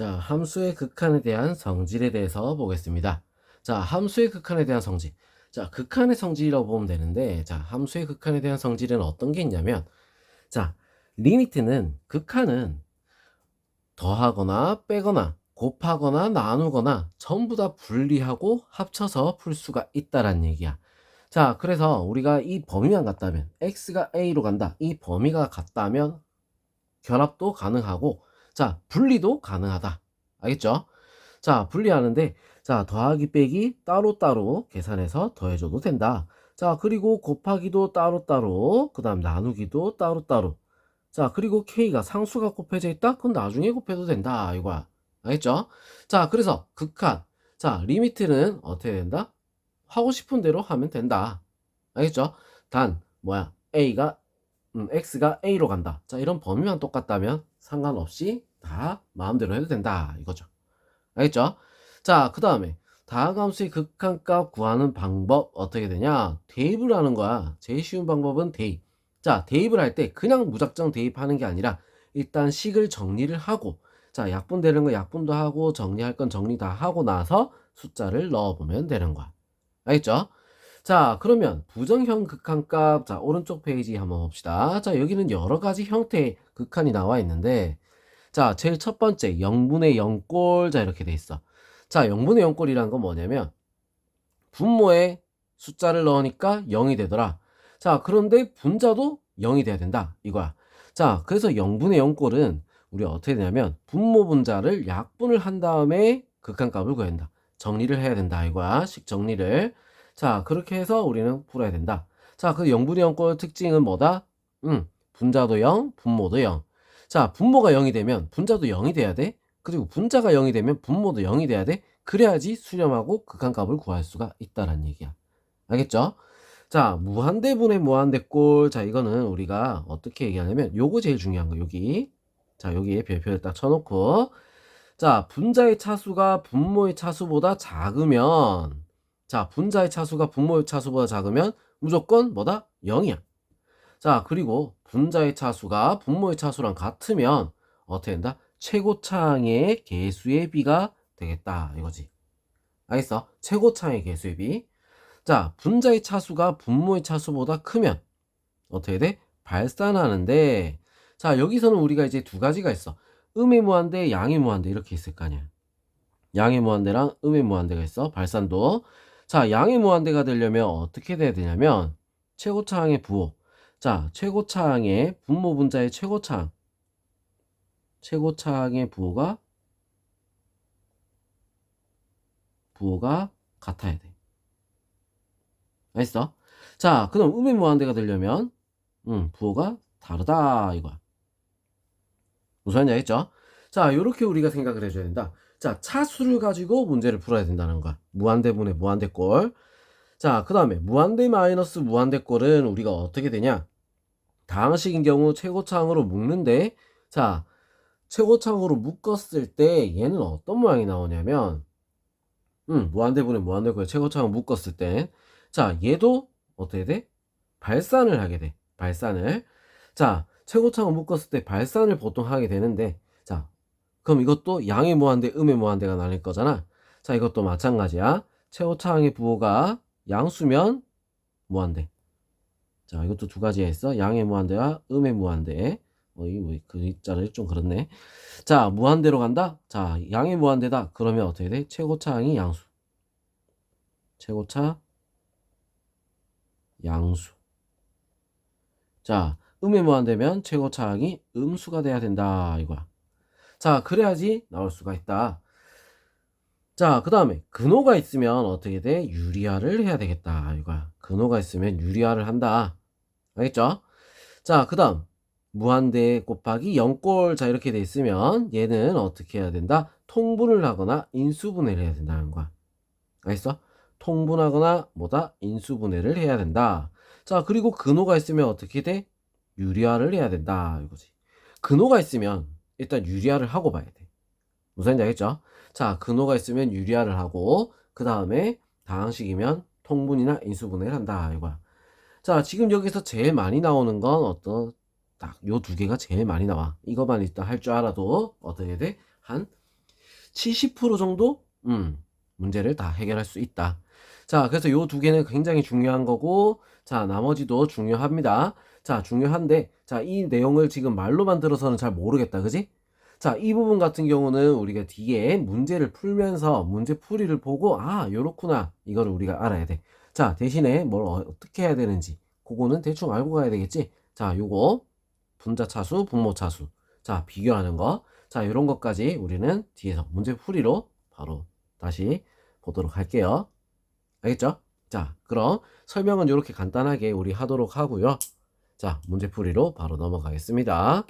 자, 함수의 극한에 대한 성질에 대해서 보겠습니다. 자, 함수의 극한에 대한 성질. 자, 극한의 성질이라고 보면 되는데, 자, 함수의 극한에 대한 성질은 어떤 게 있냐면, 자, 리미트는, 극한은 더하거나 빼거나 곱하거나 나누거나 전부 다 분리하고 합쳐서 풀 수가 있다란 얘기야. 자, 그래서 우리가 이 범위만 같다면, x가 a로 간다. 이 범위가 같다면 결합도 가능하고, 자, 분리도 가능하다. 알겠죠? 자, 분리하는데, 자, 더하기 빼기 따로따로 계산해서 더해줘도 된다. 자, 그리고 곱하기도 따로따로, 그 다음 나누기도 따로따로. 자, 그리고 k가 상수가 곱해져 있다? 그건 나중에 곱해도 된다. 이거야. 알겠죠? 자, 그래서 극한. 자, 리미트는 어떻게 된다? 하고 싶은 대로 하면 된다. 알겠죠? 단, 뭐야? x가 a로 간다. 자, 이런 범위만 똑같다면 상관없이 다 마음대로 해도 된다. 이거죠. 알겠죠? 자, 그 다음에 다항함수의 극한값 구하는 방법 어떻게 되냐? 대입을 하는 거야. 제일 쉬운 방법은 대입. 자, 대입을 할 때 그냥 무작정 대입하는 게 아니라 일단 식을 정리를 하고, 자, 약분되는 거 약분도 하고 정리할 건 정리 다 하고 나서 숫자를 넣어보면 되는 거야. 알겠죠? 자, 그러면 부정형 극한값, 자, 오른쪽 페이지 한번 봅시다. 자, 여기는 여러 가지 형태의 극한이 나와 있는데, 자, 제일 첫 번째 0분의 0꼴, 자, 이렇게 돼 있어. 자, 0분의 0꼴이란 건 뭐냐면 분모에 숫자를 넣으니까 0이 되더라. 자, 그런데 분자도 0이 돼야 된다 이거야. 자, 그래서 0분의 0꼴은 우리 어떻게 되냐면 분모 분자를 약분을 한 다음에 극한값을 구해야 된다. 정리를 해야 된다 이거야. 식 정리를. 자, 그렇게 해서 우리는 풀어야 된다. 자, 그 0분의 0꼴 특징은 뭐다? 분자도 0, 분모도 0. 자, 분모가 0이 되면 분자도 0이 돼야 돼. 그리고 분자가 0이 되면 분모도 0이 돼야 돼. 그래야지 수렴하고 극한값을 구할 수가 있다란 얘기야. 알겠죠? 자, 무한대분의 무한대꼴. 자, 이거는 우리가 어떻게 얘기하냐면 요거 제일 중요한 거 여기. 자, 여기에 별표를 딱 쳐놓고, 자, 분자의 차수가 분모의 차수보다 작으면, 자, 분자의 차수가 분모의 차수보다 작으면 무조건 뭐다? 0이야. 자, 그리고 분자의 차수가 분모의 차수랑 같으면 어떻게 된다? 최고차항의 개수의 비가 되겠다 이거지. 알겠어? 최고차항의 개수의 비. 자, 분자의 차수가 분모의 차수보다 크면 어떻게 돼? 발산하는데, 자, 여기서는 우리가 이제 두 가지가 있어. 음의 무한대, 양의 무한대 이렇게 있을 거 아니야. 양의 무한대랑 음의 무한대가 있어. 발산도. 자, 양의 무한대가 되려면 어떻게 돼야 되냐면 최고차항의 부호. 자, 최고차항의 분모 분자의 최고차항의 부호가 같아야 돼. 알겠어? 자, 그럼 음의 무한대가 되려면 부호가 다르다 이거야. 무슨 말인지 알겠죠? 자, 요렇게 우리가 생각을 해줘야 된다. 자, 차수를 가지고 문제를 풀어야 된다는 거야. 무한대분의 무한대꼴. 자, 그 다음에 무한대 마이너스 무한대꼴은 우리가 어떻게 되냐? 다항식인 경우 최고차항으로 묶는데, 자, 최고차항으로 묶었을 때 얘는 어떤 모양이 나오냐면, 무한대분의 무한대꼴 최고차항 묶었을 때, 자, 얘도 어떻게 돼? 발산을 하게 돼. 발산을. 자, 최고차항 묶었을 때 발산을 보통 하게 되는데, 자, 그럼 이것도 양의 무한대, 음의 무한대가 나뉠 거잖아. 자, 이것도 마찬가지야. 최고차항의 부호가 양수면 무한대. 자, 이것도 두 가지가 있어. 양의 무한대와 음의 무한대. 이 글자를 좀 그렇네. 자, 무한대로 간다. 자, 양의 무한대다. 그러면 어떻게 돼? 최고차항이 양수. 최고차 양수. 자, 음의 무한대면 최고차항이 음수가 돼야 된다 이거야. 자, 그래야지 나올 수가 있다. 자, 그 다음에 근호가 있으면 어떻게 돼? 유리화를 해야 되겠다 이거야. 근호가 있으면 유리화를 한다. 알겠죠? 자, 그 다음 무한대 곱하기 0꼴. 자, 이렇게 돼 있으면 얘는 어떻게 해야 된다? 통분을 하거나 인수분해를 해야 된다는 거야. 알겠어? 통분하거나 뭐다? 인수분해를 해야 된다. 자, 그리고 근호가 있으면 어떻게 돼? 유리화를 해야 된다 이거지. 근호가 있으면 일단 유리화를 하고 봐야 돼. 무슨 말인지 알겠죠? 자, 근호가 있으면 유리화를 하고 그 다음에 다항식이면 통분이나 인수분해를 한다 이거야. 자, 지금 여기서 제일 많이 나오는 건 어떤 딱 요 두 개가 제일 많이 나와. 이것만 일단 할 줄 알아도 어떻게 돼? 한 70% 정도 문제를 다 해결할 수 있다. 자, 그래서 요 두 개는 굉장히 중요한 거고, 자, 나머지도 중요합니다. 자, 중요한데, 자, 이 내용을 지금 말로만 들어서는 잘 모르겠다. 그지? 자, 이 부분 같은 경우는 우리가 뒤에 문제를 풀면서 문제 풀이를 보고, 아, 요렇구나. 이거를 우리가 알아야 돼. 자, 대신에 뭘 어떻게 해야 되는지, 그거는 대충 알고 가야 되겠지? 자, 요거, 분자차수, 분모차수. 자, 비교하는 거. 자, 요런 것까지 우리는 뒤에서 문제 풀이로 바로 다시 보도록 할게요. 알겠죠? 자, 그럼 설명은 이렇게 간단하게 우리 하도록 하고요. 자, 문제풀이로 바로 넘어가겠습니다.